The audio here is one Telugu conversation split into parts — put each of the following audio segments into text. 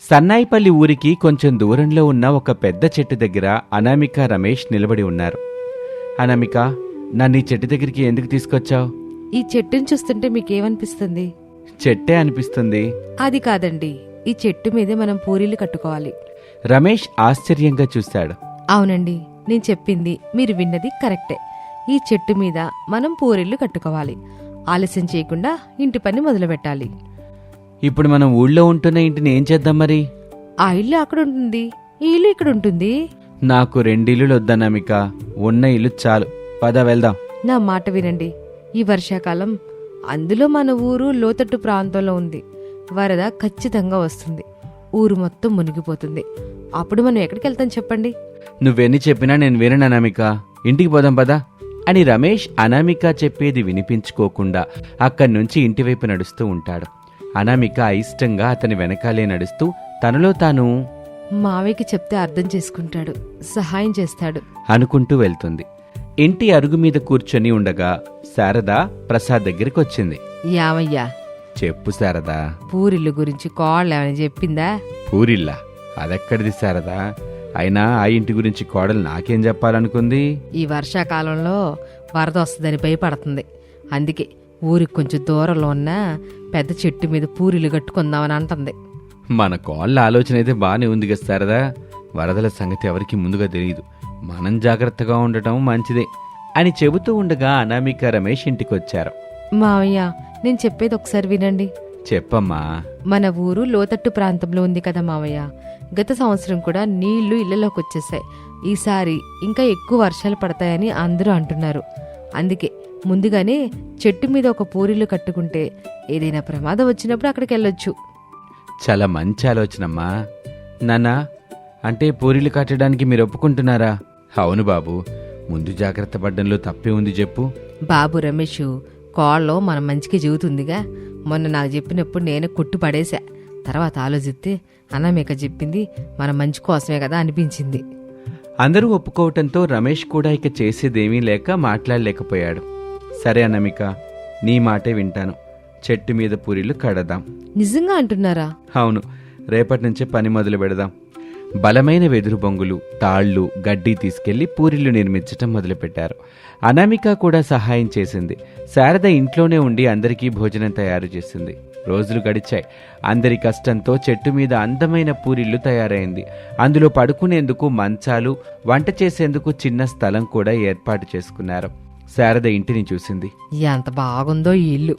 సన్నాయిపల్లి ఊరికి కొంచెం దూరంలో ఉన్న ఒక పెద్ద చెట్టు దగ్గర అనామిక రమేష్ నిలబడి ఉన్నారు. అనామిక, నన్ను ఈ చెట్టు దగ్గరికి ఎందుకు తీసుకొచ్చావు? ఈ చెట్టుని చూస్తుంటే మీకేమనిపిస్తుంది? చెట్టే అనిపిస్తుంది. అది కాదండి, ఈ చెట్టు మీదే మనం పూరీలు కట్టుకోవాలి. రమేష్ ఆశ్చర్యంగా చూశాడు. అవునండి, నేను చెప్పింది మీరు విన్నది కరెక్టే. ఈ చెట్టు మీద మనం పూరీలు కట్టుకోవాలి. ఆలస్యం చేయకుండా ఇంటి పని మొదలు పెట్టాలి. ఇప్పుడు మనం ఊళ్ళో ఉంటున్న ఇంటిని ఏం చేద్దాం మరి? ఆ ఇల్లు అక్కడ ఉంటుంది, ఈ ఇల్లు ఇక్కడ ఉంటుంది. నాకు 2 ఇల్లులు వద్దనామిక, ఉన్న ఇల్లు చాలు. పద వెళ్దాం. నా మాట వినండి. ఈ వర్షాకాలం, అందులో మన ఊరు లోతట్టు ప్రాంతంలో ఉంది. వరద ఖచ్చితంగా వస్తుంది. ఊరు మొత్తం మునిగిపోతుంది. అప్పుడు మనం ఎక్కడికి వెళ్తాం చెప్పండి? నువ్వెన్ని చెప్పినా నేను వినను అనామిక. ఇంటికి పోదాం పదా అని రమేష్ అనామిక చెప్పేది వినిపించుకోకుండా అక్కడి నుంచి ఇంటివైపు నడుస్తూ ఉంటాడు. అనామిక అయిష్టంగా అతని వెనకాలే నడుస్తూ తనలో తాను మావయ్యకి చెప్తే అర్థం చేసుకుంటాడు, సహాయం చేస్తాడు అనుకుంటూ వెళ్తుంది. ఇంటి అరుగు మీద కూర్చొని ఉండగా శారద ప్రసాద్ దగ్గరికి వచ్చింది. యావయ్యా, చెప్పు శారదా. పూరిల్లు గురించి కోళ్ళేమని చెప్పిందా? పూరిల్లా? అదెక్కడిది శారదా? అయినా ఆ ఇంటి గురించి కోడలు నాకేం చెప్పాలనుకుంది? ఈ వర్షాకాలంలో వరద వస్తుందని భయపడుతుంది. అందుకే ఊరికి కొంచెం దూరంలో ఉన్న పెద్ద చెట్టు మీద పూరీలు కట్టుకుందామని అంటుంది. మన కోళ్ళ ఆలోచన అయితే బానే ఉంది కదా శారదా. వరదల సంగతి ఎవరికి ముందుగా తెలియదు. మనం జాగ్రత్తగా ఉండటం మంచిదే అని చెబుతూ ఉండగా అనామిక రమేష్ ఇంటికొచ్చారు. మావయ్య, నేను చెప్పేది ఒకసారి వినండి. చెప్పమ్మా. మన ఊరు లోతట్టు ప్రాంతంలో ఉంది కదా మావయ్య. గత సంవత్సరం కూడా నీళ్లు ఇళ్లలోకి వచ్చేసాయి. ఈసారి ఇంకా ఎక్కువ వర్షాలు పడతాయని అందరూ అంటున్నారు. అందుకే ముందుగానే చెట్టు మీద ఒక పూరీలు కట్టుకుంటే ఏదైనా ప్రమాదం వచ్చినప్పుడు అక్కడికి వెళ్ళొచ్చు. చాలా మంచి ఆలోచనమ్మా. నాన్నా, అంటే పూరీలు కట్టడానికి మీరు ఒప్పుకుంటున్నారా? అవును బాబు, ముందు జాగ్రత్త పడ్డంలో తప్పే ఉంది చెప్పు. బాబు రమేష్, కోళ్ళలో మన మంచికి చెబుతుందిగా. మొన్న నాకు చెప్పినప్పుడు నేను కొట్టు పడేశా. తర్వాత ఆలోచిస్తే అనామిక చెప్పింది మన మంచి కోసమే కదా అనిపించింది. అందరూ ఒప్పుకోవటంతో రమేష్ కూడా ఇక చేసేదేమీ లేక మాట్లాడలేకపోయాడు. సరే అనామిక, నీ మాటే వింటాను. చెట్టు మీద పూరీలు కడదాం. నిజంగా అంటున్నారా? అవును, రేపటి నుంచే పని మొదలు పెడదాం. బలమైన వెదురు బొంగులు, తాళ్లు, గడ్డి తీసుకెళ్లి పూరీలు నిర్మించటం మొదలుపెట్టారు. అనామిక కూడా సహాయం చేసింది. శారద ఇంట్లోనే ఉండి అందరికీ భోజనం తయారు చేసింది. రోజులు గడిచాయి. అందరి కష్టంతో చెట్టు మీద అందమైన పూరీలు తయారైంది. అందులో పడుకునేందుకు మంచాలు, వంట చేసేందుకు చిన్న స్థలం కూడా ఏర్పాటు చేసుకున్నారు. శారద ఇంటిని చూసింది. ఎంత బాగుందో ఈ ఇల్లు.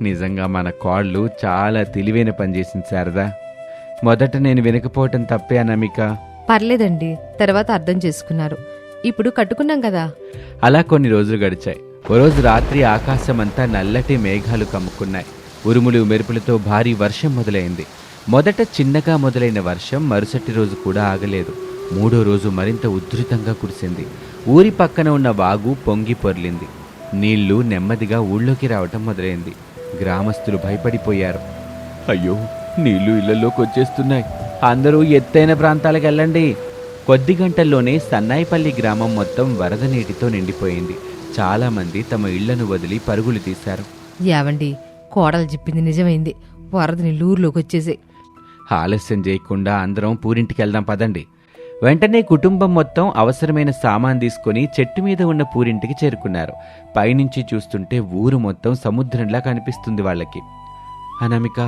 నిజంగా మన కోళ్ళు చాలా తెలివైన పని చేసింది శారద. మొదట నేను వినకపోవటం తప్పే అనామిక. పర్లేదండి, తర్వాత అర్థం చేసుకున్నారు. ఇప్పుడు కట్టుకున్నాం కదా. అలా కొన్ని రోజులు గడిచాయి. ఓ రోజు రాత్రి ఆకాశమంతా నల్లటి మేఘాలు కమ్ముకున్నాయి. ఉరుములు మెరుపులతో భారీ వర్షం మొదలైంది. మొదట చిన్నగా మొదలైన వర్షం మరుసటి రోజు కూడా ఆగలేదు. 3వ రోజు మరింత ఉధృతంగా కురిసింది. ఊరి పక్కన ఉన్న వాగు పొంగి పొర్లింది. నీళ్లు నెమ్మదిగా ఊళ్ళోకి రావటం మొదలైంది. గ్రామస్తులు భయపడిపోయారు. అయ్యో, నీళ్లు ఇళ్లలోకి వచ్చేస్తున్నాయి. అందరూ ఎత్తైన ప్రాంతాలకు వెళ్ళండి. కొద్ది గంటల్లోనే సన్నాయిపల్లి గ్రామం మొత్తం వరద నీటితో నిండిపోయింది. చాలా మంది తమ ఇళ్లను వదిలి పరుగులు తీశారు. యావండి, కోడలు చెప్పింది నిజమైంది. వరద నీళ్ళు ఊర్లోకి వచ్చేసాయి. ఆలస్యం చేయకుండా అందరం పూరింటికి వెళ్దాం పదండి. వెంటనే కుటుంబం మొత్తం అవసరమైన సామాన్ తీసుకుని చెట్టు మీద ఉన్న పూరింటికి చేరుకున్నారు. పైనుంచి చూస్తుంటే ఊరు మొత్తం సముద్రంలా కనిపిస్తుంది వాళ్ళకి. అనామిక,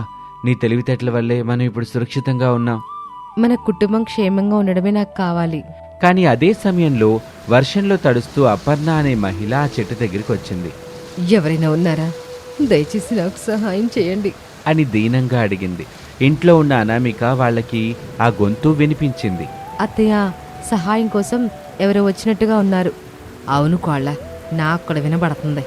నీ తెలివితేటల వల్లే మనం ఇప్పుడు సురక్షితంగా ఉన్నాం. మన కుటుంబం క్షేమంగా ఉండడమే నాకు కావాలి. కానీ అదే సమయంలో వర్షంలో తడుస్తూ అపర్ణ అనే మహిళ ఆ చెట్టు దగ్గరికి వచ్చింది. ఎవరైనా ఉన్నారా? దయచేసి నాకు సహాయం చేయండి అని దీనంగా అడిగింది. ఇంట్లో ఉన్న అనామిక వాళ్ళకి ఆ గొంతు వినిపించింది. అత్తయ్య, సహాయం కోసం ఎవరో వచ్చినట్టుగా ఉన్నారు. అవును కోళ్ళ, నాకు కూడా వినబడుతుంది.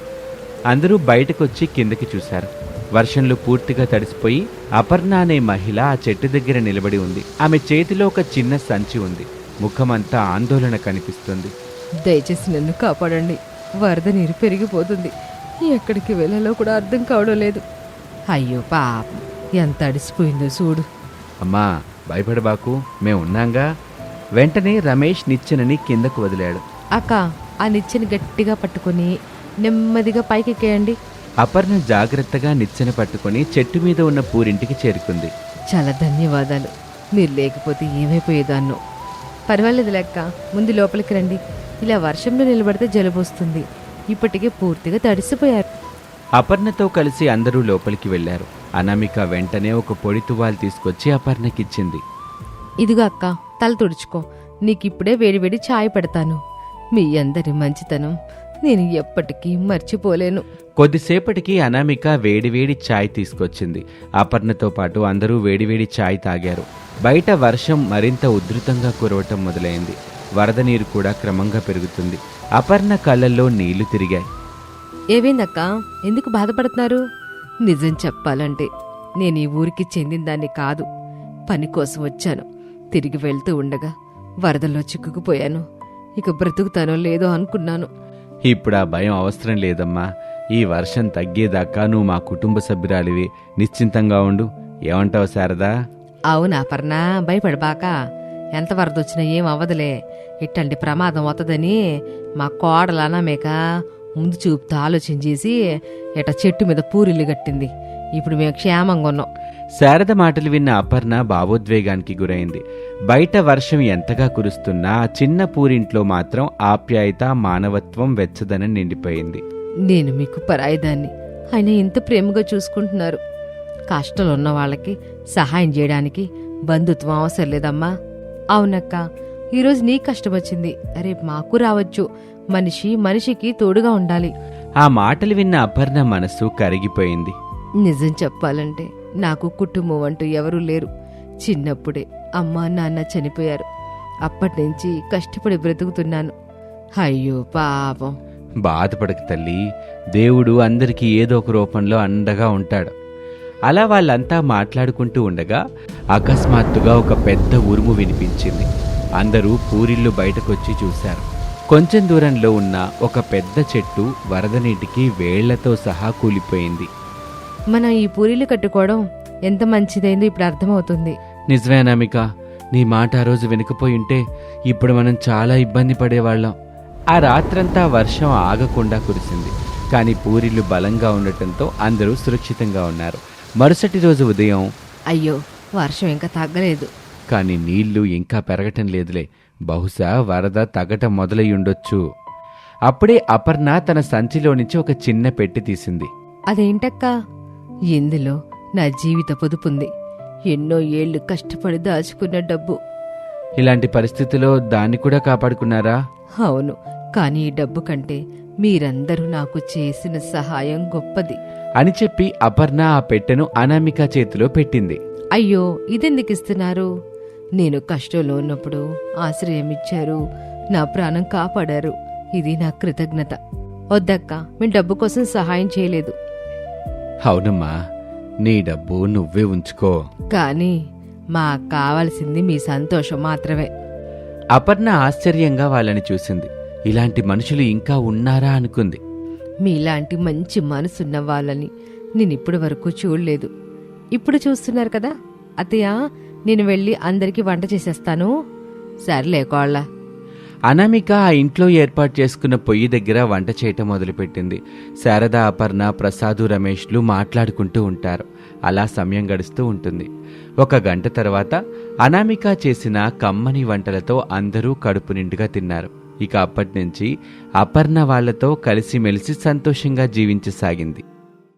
అందరూ బయటకొచ్చి కిందకి చూశారు. వర్షంలో పూర్తిగా తడిసిపోయి అపర్ణ అనే మహిళ ఆ చెట్టు దగ్గర నిలబడి ఉంది. ఆమె చేతిలో ఒక చిన్న సంచి ఉంది. ముఖమంతా ఆందోళన కనిపిస్తుంది. దయచేసి నన్ను కాపాడండి. వరద నీరు పెరిగిపోతుంది. ఎక్కడికి వెళ్ళాలో కూడా అర్థం కావడం లేదు. అయ్యో పాపం, ఎంత అడిసిపోయిందో చూడు. అమ్మా, భయపడబాకు, మేమున్నాంగా. వెంటనే రమేష్ నిచ్చెనని కిందకు వదిలాడు. అక్క, ఆ నిచ్చెని గట్టిగా పట్టుకొని నెమ్మదిగా పైకెక్కేయండి. అపర్ణ జాగ్రత్తగా నిచ్చెన పట్టుకుని చెట్టు మీద ఉన్న పూరింటికి చేరుకుంది. చాలా ధన్యవాదాలు. మీరు లేకపోతే ఏమైపోయేదాన్నో. పర్వాలేదు లెక్క, ముందు లోపలికి రండి. ఇలా వర్షంలో నిలబడితే జలుబు వస్తుంది. ఇప్పటికే పూర్తిగా తడిసిపోయారు. అపర్ణతో కలిసి అందరూ లోపలికి వెళ్లారు. అనామిక వెంటనే ఒక పొడి తువాలు తీసుకొచ్చి అపర్ణకిచ్చింది. ఇదిగో అక్క, తల తుడుచుకో. నీకిప్పుడే వేడివేడి ఛాయ్ పెడతాను. మీ అందరి మంచితనం నేను ఎప్పటికీ మర్చిపోలేను. కొద్దిసేపటికి అనామిక వేడివేడి ఛాయ్ తీసుకొచ్చింది. అపర్ణతో పాటు అందరూ వేడివేడి ఛాయ్ తాగారు. బయట వర్షం మరింత ఉధృతంగా కురవటం మొదలైంది. వరద నీరు కూడా క్రమంగా పెరుగుతుంది. అపర్ణ కళ్ళల్లో నీళ్లు తిరిగాయి. ఏవైందక్క, ఎందుకు బాధపడుతున్నారు? నిజం చెప్పాలంటే నేను ఈ ఊరికి చెందిన దాన్ని కాదు. పని కోసం వచ్చాను. తిరిగి వెళ్తూ ఉండగా వరదల్లో చిక్కుకుపోయాను. ఇక బ్రతుకుతానో లేదో అనుకున్నాను. ఇప్పుడు ఆ భయం అవసరం లేదమ్మా. ఈ వర్షం తగ్గేదాకా నువ్వు మా కుటుంబ సభ్యురాలివి. నిశ్చింతంగా ఉండు. ఏమంటావు శారదా? అవునా పర్ణ, భయపడబాక. ఎంత వరద వచ్చినా ఏం అవ్వదులే. ఇట్టంటి ప్రమాదం వత్తదని మా కోడలు అనామేక ముందు చూపుతో ఆలోచన చేసి ఇట చెట్టు మీద పూరిల్లు కట్టింది. ఇప్పుడు మేము క్షేమంగా ఉన్నాం. శారద మాటలు విన్న అపర్ణ భావోద్వేగానికి గురైంది. బయట వర్షం ఎంతగా కురుస్తున్నా ఆ చిన్న పూరింట్లో మాత్రం ఆప్యాయత, మానవత్వం, వెచ్చదనం నిండిపోయింది. నేను మీకు పరాయిదాన్ని, ఆయన ఇంత ప్రేమగా చూసుకుంటున్నారు. కష్టాలు ఉన్న వాళ్ళకి సహాయం చేయడానికి బంధుత్వం అవసరం లేదమ్మా. అవునక్క, ఈరోజు నీ కష్టం వచ్చింది, రేపు మాకు రావచ్చు. మనిషి మనిషికి తోడుగా ఉండాలి. ఆ మాటలు విన్న అపర్ణ మనసు కరిగిపోయింది. నిజం చెప్పాలంటే నాకు కుటుంబం అంటూ ఎవరూ లేరు. చిన్నప్పుడే అమ్మా నాన్న చనిపోయారు. అప్పటినుంచి కష్టపడి బ్రతుకుతున్నాను. అయ్యో పాపం. బాధపడక తల్లి, దేవుడు అందరికీ ఏదో ఒక రూపంలో అండగా ఉంటాడు. అలా వాళ్ళంతా మాట్లాడుకుంటూ ఉండగా అకస్మాత్తుగా ఒక పెద్ద ఉరుము వినిపించింది. అందరూ పూరిళ్ళు బయటకొచ్చి చూశారు. కొంచెం దూరంలో ఉన్న ఒక పెద్ద చెట్టు వరద నీటికి వేళ్లతో సహా కూలిపోయింది. మనం ఈ పూరీలు కట్టుకోవడం ఎంత మంచిదైందో ఇప్పుడు అర్థమవుతుంది. నిజమే అనామిక, నీ మాట ఆ రోజు వెనుకపోయి ఉంటే ఇప్పుడు మనం చాలా ఇబ్బంది పడేవాళ్ళం. ఆ రాత్రంతా వర్షం ఆగకుండా కురిసింది. కానీ పూరిళ్ళు బలంగా ఉండటంతో అందరూ సురక్షితంగా ఉన్నారు. మరుసటి రోజు ఉదయం, అయ్యో వర్షం ఇంకా తగ్గలేదు. కానీ నీళ్లు ఇంకా పెరగటం లేదులే. బహుశా వరద తగ్గటం మొదలయ్యుండొచ్చు. అప్పుడే అపర్ణ తన సంచిలో నుంచి ఒక చిన్న పెట్టి తీసింది. అదేంటక్కా? ఇందులో నా జీవిత పొదుపుంది. ఎన్నో ఏళ్లు కష్టపడి దాచుకున్న డబ్బు. ఇలాంటి పరిస్థితిలో దాన్ని కూడా కాపాడుకున్నారా? అవును, కానీ ఈ డబ్బు కంటే మీరందరూ నాకు చేసిన సహాయం గొప్పది అని చెప్పి అపర్ణ ఆ పెట్టెను అనామిక చేతిలో పెట్టింది. అయ్యో, ఇదెందుకిస్తున్నారు? నేను కష్టంలో ఉన్నప్పుడు ఆశ్రయమిచ్చారు, నా ప్రాణం కాపాడారు. ఇది నా కృతజ్ఞత. వద్దక్క, మీ డబ్బు కోసం సహాయం చేయలేదు. అవునమ్మా, నీ డబ్బు నువ్వే ఉంచుకో. కానీ మాకు కావాల్సింది మీ సంతోషం మాత్రమే. అపర్ణ ఆశ్చర్యంగా వాళ్ళని చూసింది. ఇలాంటి మనుషులు ఇంకా ఉన్నారా అనుకుంది. మీలాంటి మంచి మనసున్న వాళ్ళని నేనిప్పటి వరకు చూడలేదు. ఇప్పుడు చూస్తున్నారు కదా అత్తయ్య. నేను వెళ్ళి అందరికీ వంట చేసేస్తాను. సర్లే కోళ్ళ. అనామిక ఆ ఇంట్లో ఏర్పాటు చేసుకున్న పొయ్యి దగ్గర వంట చేయటం మొదలుపెట్టింది. శారద, అపర్ణ, ప్రసాదు, రమేష్లు మాట్లాడుకుంటూ ఉంటారు. అలా సమయం గడుస్తూ ఉంటుంది. 1 గంట తర్వాత అనామిక చేసిన కమ్మని వంటలతో అందరూ కడుపు నిండుగా తిన్నారు. ఇక అప్పటినుంచి అపర్ణ వాళ్లతో కలిసిమెలిసి సంతోషంగా జీవించసాగింది.